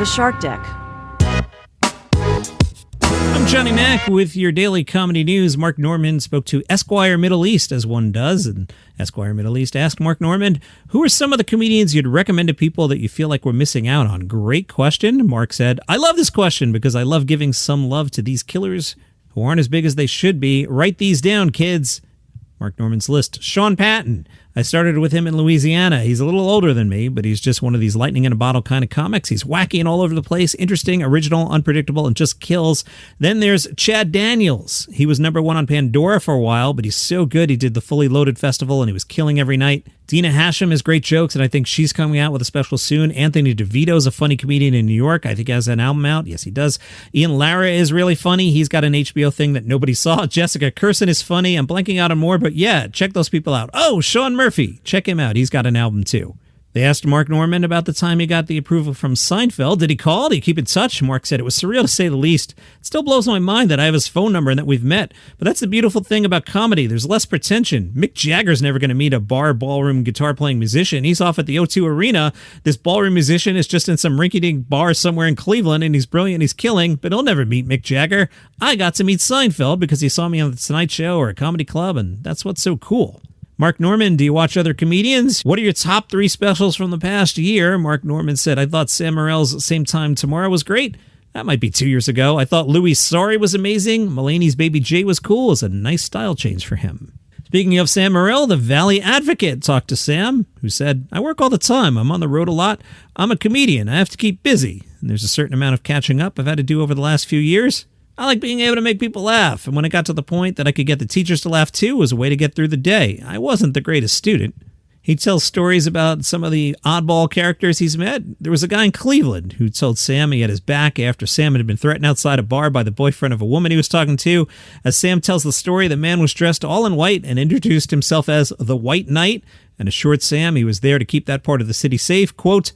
The Shark Deck. I'm Johnny Mac with your daily comedy news. Mark Normand spoke to Esquire Middle East, as one does, and Esquire Middle East asked Mark Normand, who are some of the comedians you'd recommend to people that you feel like we're missing out on? Great question. Mark said, I love this question because I love giving some love to these killers who aren't as big as they should be. Write these down, kids. Mark Normand's list. Sean Patton. I started with him in Louisiana. He's a little older than me, but he's just one of these lightning in a bottle kind of comics. He's wacky and all over the place, interesting, original, unpredictable, and just kills. Then there's Chad Daniels. He was number one on Pandora for a while, but he's so good. He did the Fully Loaded Festival, and he was killing every night. Dina Hashem has great jokes, and I think she's coming out with a special soon. Anthony DeVito's a funny comedian in New York. I think he has an album out. Yes, he does. Ian LarryA is really funny. He's got an HBO thing that nobody saw. Jessica Kirson is funny. I'm blanking out on more, but yeah, check those people out. Oh, Sean Murphy. Check him out. He's got an album too. They asked Mark Normand about the time he got the approval from Seinfeld. Did he call? Did he keep in touch? Mark said, it was surreal to say the least. It still blows my mind that I have his phone number and that we've met. But that's the beautiful thing about comedy. There's less pretension. Mick Jagger's never going to meet a ballroom guitar-playing musician. He's off at the O2 Arena. This ballroom musician is just in some rinky-dink bar somewhere in Cleveland, and he's brilliant, he's killing, but he'll never meet Mick Jagger. I got to meet Seinfeld because he saw me on The Tonight Show or a comedy club, and that's what's so cool. Mark Normand, do you watch other comedians? What are your top 3 specials from the past year? Mark Normand said, I thought Sam Morrill's Same Time Tomorrow was great. That might be 2 years ago. I thought Louis' Sorry was amazing. Mulaney's Baby J was cool. It was a nice style change for him. Speaking of Sam Morill, the Valley Advocate talked to Sam, who said, I work all the time. I'm on the road a lot. I'm a comedian. I have to keep busy. And there's a certain amount of catching up I've had to do over the last few years. I like being able to make people laugh, and when it got to the point that I could get the teachers to laugh too, was a way to get through the day. I wasn't the greatest student. He tells stories about some of the oddball characters he's met. There was a guy in Cleveland who told Sam he had his back after Sam had been threatened outside a bar by the boyfriend of a woman he was talking to. As Sam tells the story, the man was dressed all in white and introduced himself as the White Knight, and assured Sam he was there to keep that part of the city safe. Quote,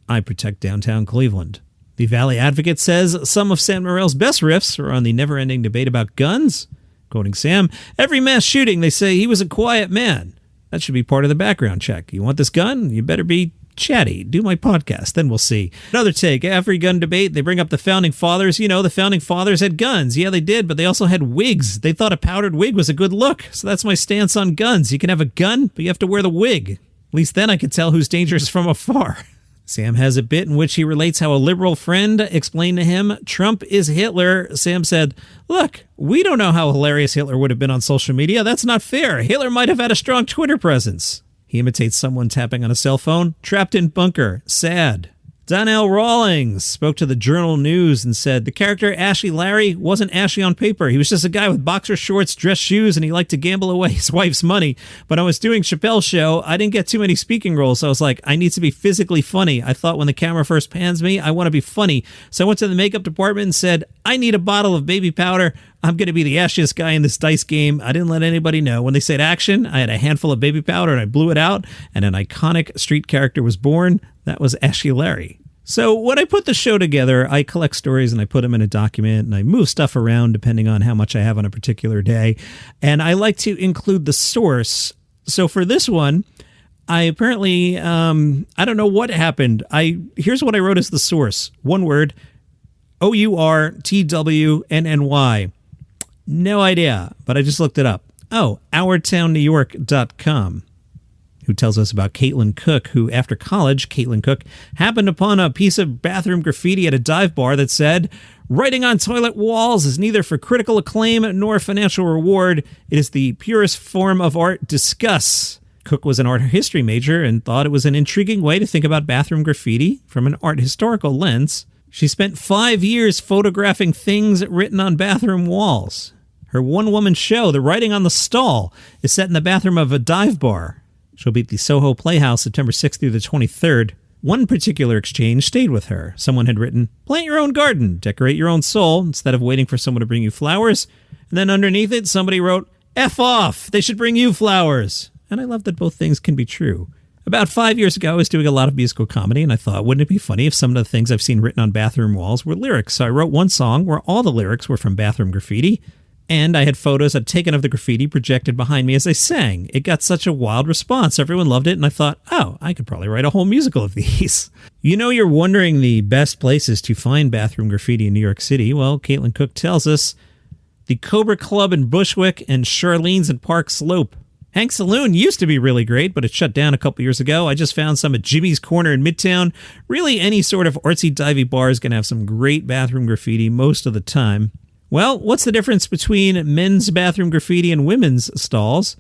I protect downtown Cleveland. The Valley Advocate says some of Sam Morrill's best riffs are on the never-ending debate about guns. Quoting Sam, every mass shooting, they say he was a quiet man. That should be part of the background check. You want this gun? You better be chatty. Do my podcast, then we'll see. Another take, every gun debate, they bring up the Founding Fathers. You know, the Founding Fathers had guns. Yeah, they did, but they also had wigs. They thought a powdered wig was a good look. So that's my stance on guns. You can have a gun, but you have to wear the wig. At least then I can tell who's dangerous from afar. Sam has a bit in which he relates how a liberal friend explained to him, Trump is Hitler. Sam said, look, we don't know how hilarious Hitler would have been on social media. That's not fair. Hitler might have had a strong Twitter presence. He imitates someone tapping on a cell phone. Trapped in bunker. Sad. Donnell Rawlings spoke to the Journal News and said, the character Ashy Larry wasn't ashy on paper. He was just a guy with boxer shorts, dress shoes, and he liked to gamble away his wife's money. But I was doing Chappelle's show. I didn't get too many speaking roles, so I was like, I need to be physically funny. I thought when the camera first pans me, I want to be funny. So I went to the makeup department and said, I need a bottle of baby powder. I'm going to be the ashiest guy in this dice game. I didn't let anybody know. When they said action, I had a handful of baby powder and I blew it out, and an iconic street character was born. That was Ashy Larry. So when I put the show together, I collect stories and I put them in a document and I move stuff around depending on how much I have on a particular day. And I like to include the source. So for this one, I apparently, I don't know what happened. Here's what I wrote as the source. One word, OURTWNNY. No idea, but I just looked it up. Oh, OurTownNewYork.com. Who tells us about Caitlin Cook, who after college, Caitlin Cook, happened upon a piece of bathroom graffiti at a dive bar that said, writing on toilet walls is neither for critical acclaim nor financial reward. It is the purest form of art. Discuss. Cook was an art history major and thought it was an intriguing way to think about bathroom graffiti from an art historical lens. She spent 5 years photographing things written on bathroom walls. Her one-woman show, The Writing on the Stall, is set in the bathroom of a dive bar. She'll be at the Soho Playhouse September 6th through the 23rd. One particular exchange stayed with her. Someone had written, plant your own garden, decorate your own soul, instead of waiting for someone to bring you flowers. And then underneath it, somebody wrote, F off, they should bring you flowers. And I love that both things can be true. About 5 years ago, I was doing a lot of musical comedy, and I thought, wouldn't it be funny if some of the things I've seen written on bathroom walls were lyrics? So I wrote one song where all the lyrics were from bathroom graffiti. And I had photos I'd taken of the graffiti projected behind me as I sang. It got such a wild response. Everyone loved it, and I thought, oh, I could probably write a whole musical of these. You know, you're wondering the best places to find bathroom graffiti in New York City. Well, Caitlin Cook tells us the Cobra Club in Bushwick and Charlene's in Park Slope. Hank's Saloon used to be really great, but it shut down a couple years ago. I just found some at Jimmy's Corner in Midtown. Really, any sort of artsy-divey bar is going to have some great bathroom graffiti most of the time. Well, what's the difference between men's bathroom graffiti and women's stalls?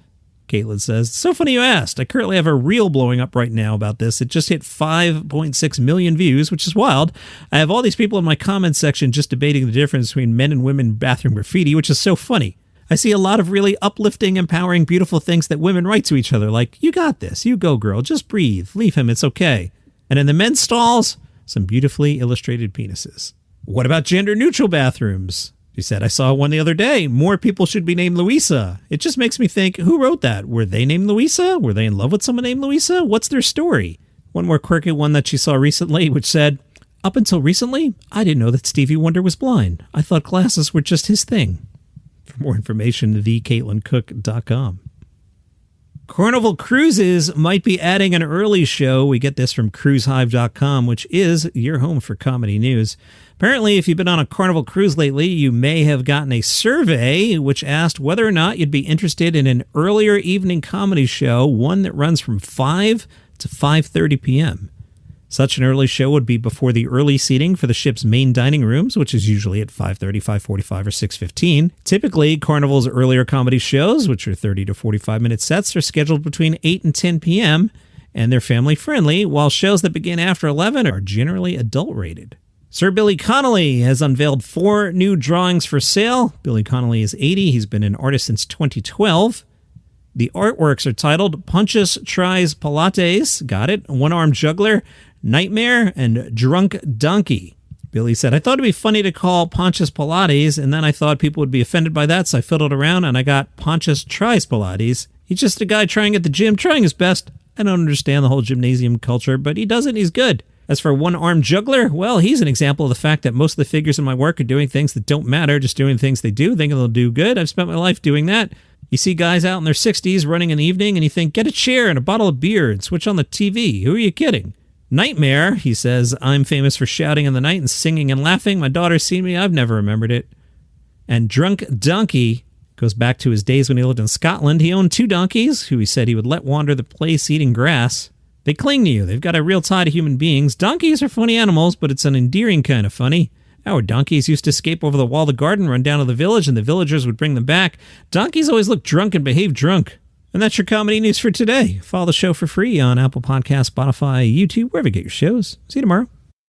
Caitlin says, so funny you asked. I currently have a reel blowing up right now about this. It just hit 5.6 million views, which is wild. I have all these people in my comments section just debating the difference between men and women bathroom graffiti, which is so funny. I see a lot of really uplifting, empowering, beautiful things that women write to each other, like, you got this, you go girl, just breathe, leave him, it's okay. And in the men's stalls, some beautifully illustrated penises. What about gender-neutral bathrooms? She said, I saw one the other day. More people should be named Louisa. It just makes me think, who wrote that? Were they named Louisa? Were they in love with someone named Louisa? What's their story? One more quirky one that she saw recently, which said, up until recently, I didn't know that Stevie Wonder was blind. I thought glasses were just his thing. For more information, thecaitlincook.com. Carnival Cruises might be adding an early show. We get this from cruisehive.com, which is your home for comedy news. Apparently, if you've been on a Carnival cruise lately, you may have gotten a survey which asked whether or not you'd be interested in an earlier evening comedy show, one that runs from 5 to 5:30 p.m. Such an early show would be before the early seating for the ship's main dining rooms, which is usually at 5:30, 5:45, or 6:15. Typically, Carnival's earlier comedy shows, which are 30 to 45-minute sets, are scheduled between 8 and 10 p.m., and they're family-friendly, while shows that begin after 11 are generally adult-rated. Sir Billy Connolly has unveiled 4 new drawings for sale. Billy Connolly is 80. He's been an artist since 2012. The artworks are titled Pontius Tries Pilates, got it, One-Armed Juggler, Nightmare, and Drunk Donkey. Billy said, I thought it'd be funny to call Pontius Pilates, and then I thought people would be offended by that, so I fiddled around and I got Pontius Tries Pilates. He's just a guy trying at the gym, trying his best. I don't understand the whole gymnasium culture, but he does it and he's good. As for One-Armed Juggler, well, he's an example of the fact that most of the figures in my work are doing things that don't matter, just doing things they do, thinking they'll do good. I've spent my life doing that. You see guys out in their 60s running in the evening, and you think, get a chair and a bottle of beer and switch on the TV. Who are you kidding? Nightmare, he says, I'm famous for shouting in the night and singing and laughing. My daughter's seen me. I've never remembered it. And Drunk Donkey goes back to his days when he lived in Scotland. He owned 2 donkeys, who he said he would let wander the place eating grass. They cling to you. They've got a real tie to human beings. Donkeys are funny animals, but it's an endearing kind of funny. Our donkeys used to escape over the wall of the garden, run down to the village, and the villagers would bring them back. Donkeys always look drunk and behave drunk. And that's your comedy news for today. Follow the show for free on Apple Podcasts, Spotify, YouTube, wherever you get your shows. See you tomorrow.